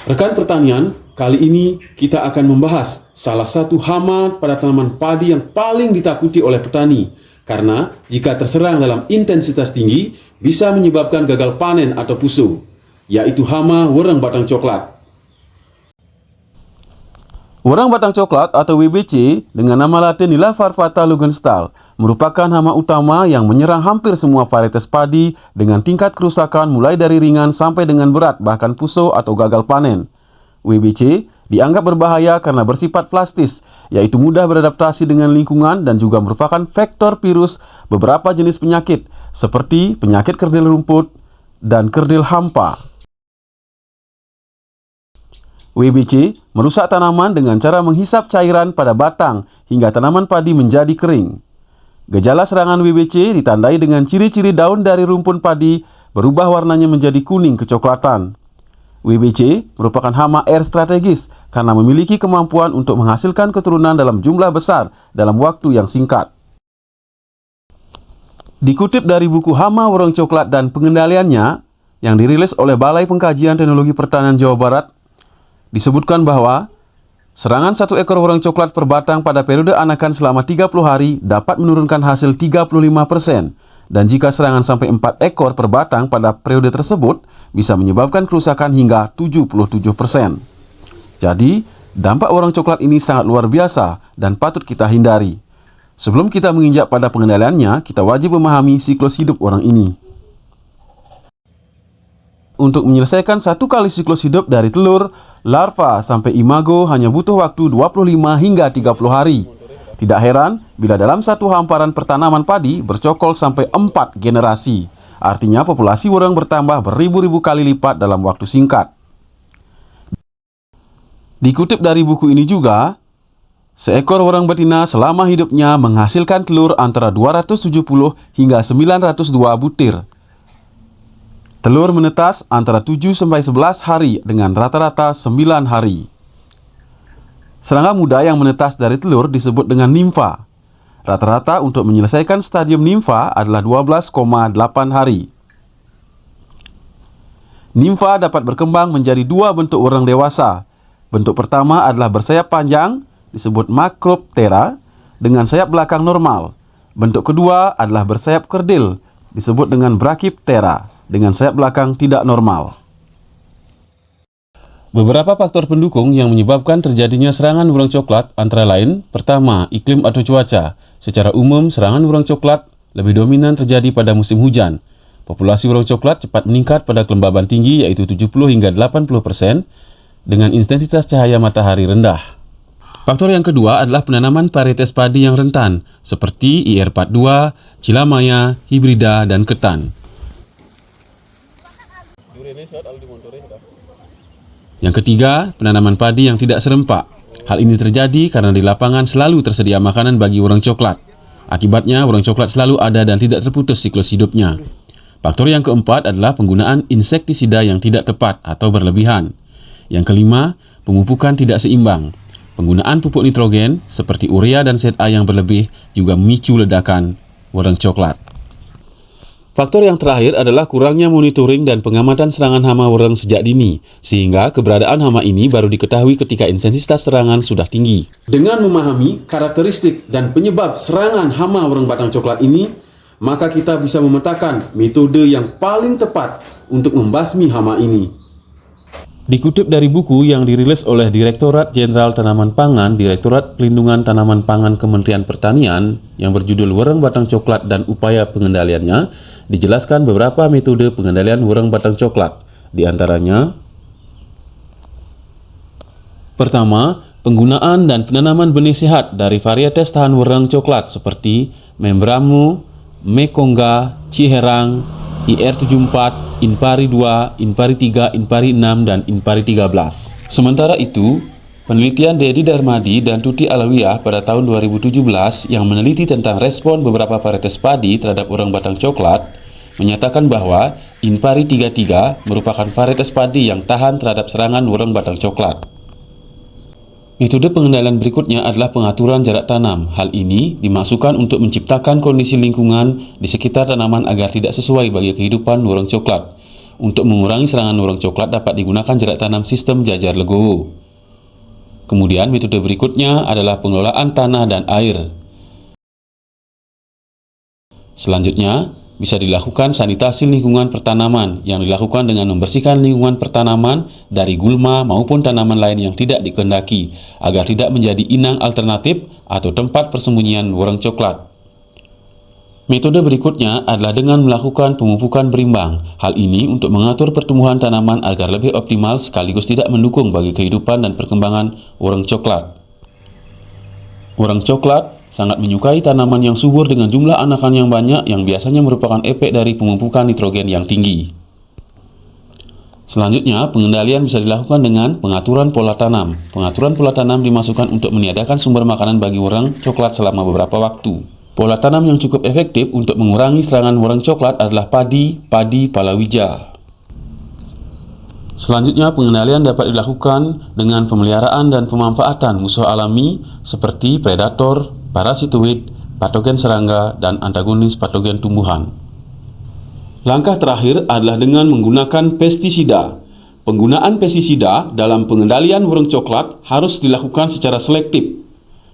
Rekan pertanian, kali ini kita akan membahas salah satu hama pada tanaman padi yang paling ditakuti oleh petani, karena jika terserang dalam intensitas tinggi bisa menyebabkan gagal panen atau pusuh, yaitu hama wereng batang coklat. Wereng batang coklat atau WBC dengan nama latin Nilavarvata Lugenstahl merupakan hama utama yang menyerang hampir semua varietas padi dengan tingkat kerusakan mulai dari ringan sampai dengan berat bahkan pusuh atau gagal panen. WBC dianggap berbahaya karena bersifat plastis, yaitu mudah beradaptasi dengan lingkungan dan juga merupakan vektor virus beberapa jenis penyakit seperti penyakit kerdil rumput dan kerdil hampa. WBC merusak tanaman dengan cara menghisap cairan pada batang hingga tanaman padi menjadi kering. Gejala serangan WBC ditandai dengan ciri-ciri daun dari rumpun padi berubah warnanya menjadi kuning kecoklatan. WBC merupakan hama air strategis karena memiliki kemampuan untuk menghasilkan keturunan dalam jumlah besar dalam waktu yang singkat. Dikutip dari buku Hama Wereng Coklat dan Pengendaliannya yang dirilis oleh Balai Pengkajian Teknologi Pertanian Jawa Barat, disebutkan bahwa serangan satu ekor wereng coklat per batang pada periode anakan selama 30 hari dapat menurunkan hasil 35%, dan jika serangan sampai 4 ekor per batang pada periode tersebut bisa menyebabkan kerusakan hingga 77%. Jadi, dampak wereng coklat ini sangat luar biasa dan patut kita hindari. Sebelum kita menginjak pada pengendaliannya, kita wajib memahami siklus hidup wereng ini. Untuk menyelesaikan satu kali siklus hidup dari telur, larva sampai imago hanya butuh waktu 25 hingga 30 hari. Tidak heran bila dalam satu hamparan pertanaman padi bercokol sampai 4 generasi. Artinya populasi wereng bertambah beribu-ribu kali lipat dalam waktu singkat. Dikutip dari buku ini juga, seekor wereng betina selama hidupnya menghasilkan telur antara 270 hingga 902 butir. Telur menetas antara 7-11 hari dengan rata-rata 9 hari. Serangga muda yang menetas dari telur disebut dengan nimfa. Rata-rata untuk menyelesaikan stadium nimfa adalah 12,8 hari. Nimfa dapat berkembang menjadi dua bentuk wereng dewasa. Bentuk pertama adalah bersayap panjang, disebut Macroptera, dengan sayap belakang normal. Bentuk kedua adalah bersayap kerdil, disebut dengan Brachyptera, dengan sayap belakang tidak normal. Beberapa faktor pendukung yang menyebabkan terjadinya serangan wereng coklat antara lain, pertama, iklim atau cuaca. Secara umum, serangan wereng coklat lebih dominan terjadi pada musim hujan. Populasi wereng coklat cepat meningkat pada kelembaban tinggi yaitu 70 hingga 80% dengan intensitas cahaya matahari rendah. Faktor yang kedua adalah penanaman varietas padi yang rentan seperti IR42, Cilamaya, Hibrida, dan ketan. Yang ketiga, penanaman padi yang tidak serempak. Hal ini terjadi karena di lapangan selalu tersedia makanan bagi wereng coklat. Akibatnya, wereng coklat selalu ada dan tidak terputus siklus hidupnya. Faktor yang keempat adalah penggunaan insektisida yang tidak tepat atau berlebihan. Yang kelima, pemupukan tidak seimbang. Penggunaan pupuk nitrogen seperti urea dan ZA yang berlebih juga memicu ledakan wereng coklat. Faktor yang terakhir adalah kurangnya monitoring dan pengamatan serangan hama wereng sejak dini, sehingga keberadaan hama ini baru diketahui ketika intensitas serangan sudah tinggi. Dengan memahami karakteristik dan penyebab serangan hama wereng batang coklat ini, maka kita bisa memetakan metode yang paling tepat untuk membasmi hama ini. Dikutip dari buku yang dirilis oleh Direktorat Jenderal Tanaman Pangan, Direktorat Pelindungan Tanaman Pangan Kementerian Pertanian yang berjudul Wereng Batang Coklat dan Upaya Pengendaliannya, dijelaskan beberapa metode pengendalian wereng batang coklat. Di antaranya, pertama, penggunaan dan penanaman benih sehat dari varietas tahan wereng coklat seperti Membramo, Mekonga, Ciherang, IR74, Inpari 2, Inpari 3, Inpari 6, dan Inpari 13. Sementara itu, penelitian Dedi Darmadi dan Tuti Alawiyah pada tahun 2017 yang meneliti tentang respon beberapa varietas padi terhadap wereng batang coklat menyatakan bahwa Inpari 33 merupakan varietas padi yang tahan terhadap serangan wereng batang coklat. Metode pengendalian berikutnya adalah pengaturan jarak tanam. Hal ini dimaksudkan untuk menciptakan kondisi lingkungan di sekitar tanaman agar tidak sesuai bagi kehidupan wereng coklat. Untuk mengurangi serangan warang coklat dapat digunakan jarak tanam sistem jajar legowo. Kemudian metode berikutnya adalah pengelolaan tanah dan air. Selanjutnya, bisa dilakukan sanitasi lingkungan pertanaman yang dilakukan dengan membersihkan lingkungan pertanaman dari gulma maupun tanaman lain yang tidak dikehendaki agar tidak menjadi inang alternatif atau tempat persembunyian warang coklat. Metode berikutnya adalah dengan melakukan pemupukan berimbang. Hal ini untuk mengatur pertumbuhan tanaman agar lebih optimal sekaligus tidak mendukung bagi kehidupan dan perkembangan warang coklat. Warang coklat sangat menyukai tanaman yang subur dengan jumlah anakan yang banyak yang biasanya merupakan efek dari pemupukan nitrogen yang tinggi. Selanjutnya, pengendalian bisa dilakukan dengan pengaturan pola tanam. Pengaturan pola tanam dimasukkan untuk meniadakan sumber makanan bagi warang coklat selama beberapa waktu. Pola tanam yang cukup efektif untuk mengurangi serangan warang coklat adalah padi palawija. Selanjutnya, pengendalian dapat dilakukan dengan pemeliharaan dan pemanfaatan musuh alami seperti predator, parasitoid, patogen serangga, dan antagonis patogen tumbuhan. Langkah terakhir adalah dengan menggunakan pestisida. Penggunaan pestisida dalam pengendalian warang coklat harus dilakukan secara selektif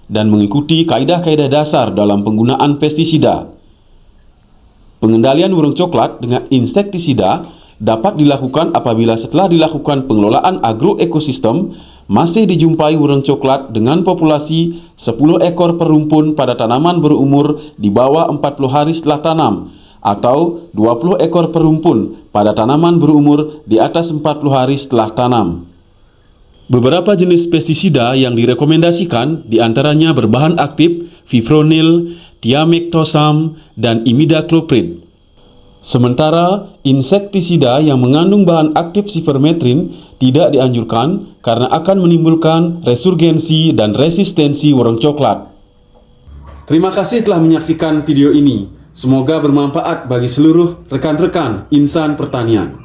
dan mengikuti kaidah-kaidah dasar dalam penggunaan pestisida. Pengendalian warang coklat dengan insektisida dapat dilakukan apabila setelah dilakukan pengelolaan agroekosistem masih dijumpai warang coklat dengan populasi 10 ekor per rumpun pada tanaman berumur di bawah 40 hari setelah tanam atau 20 ekor per rumpun pada tanaman berumur di atas 40 hari setelah tanam. Beberapa jenis pestisida yang direkomendasikan diantaranya berbahan aktif fipronil, thiamethoxam, dan imidacloprid. Sementara insektisida yang mengandung bahan aktif sipermetrin tidak dianjurkan karena akan menimbulkan resurgensi dan resistensi warang coklat. Terima kasih telah menyaksikan video ini. Semoga bermanfaat bagi seluruh rekan-rekan insan pertanian.